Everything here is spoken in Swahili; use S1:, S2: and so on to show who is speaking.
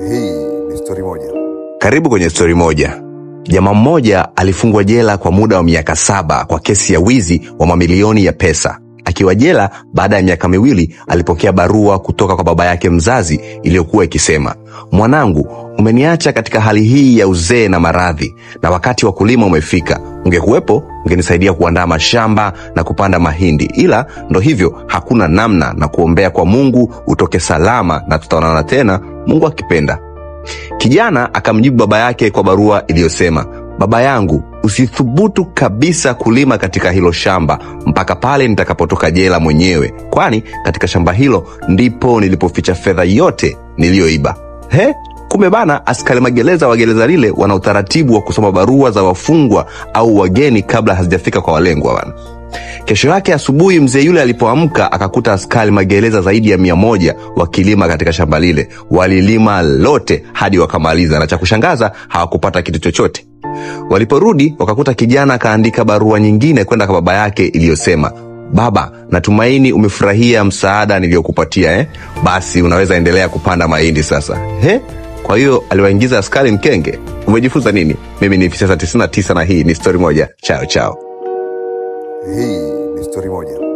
S1: Hii ni story moja.
S2: Karibu kwenye story moja. Jamaa mmoja alifungwa jela kwa muda wa miaka 7 kwa kesi ya wizi wa mamilioni ya pesa. Akiwa jela baada ya miaka 2 alipokea barua kutoka kwa baba yake mzazi iliyokuwa ikisema, "Mwanangu, umeniacha katika hali hii ya uzee na maradhi, na wakati wa kulima umefika. Ungekuwepo, ungenisaidia kuandaa mashamba na kupanda mahindi. Ila ndo hivyo, hakuna namna, na kuombea kwa Mungu utoke salama na tutaonana tena, Mungu akipenda." Kijana akamjibu baba yake kwa barua iliyosema, "Baba yangu, usithubutu kabisa kulima katika hilo shamba mpaka pale nitakapotoka jela mwenyewe, kwani katika shamba hilo ndipo nilipoficha fedha yote niliyoiba." Kumbe bana, askari magereza wa gereza lile wana utaratibu wa kusoma barua za wafungwa au wageni kabla hazijafika kwa walengwa bana. Kesho yake asubuhi, mzee yule alipoamka akakuta askari magereza zaidi ya 100 wakilima katika shamba lile. Walilima lote hadi wakamaliza, na cha kushangaza hawakupata kitu chochote. Waliporudi wakakuta kijana akaandika barua nyingine kwenda kwa baba yake iliyosema, "Baba, natumaini umefurahia msaada niliyokupatia. Basi unaweza endelea kupanda mahindi sasa." Kwa hiyo aliwaingiza askari mkenge. Umejifunza nini? Mimi ni Fisasa 99 na hii ni story moja. Chao chao.
S1: Hii ni story moja.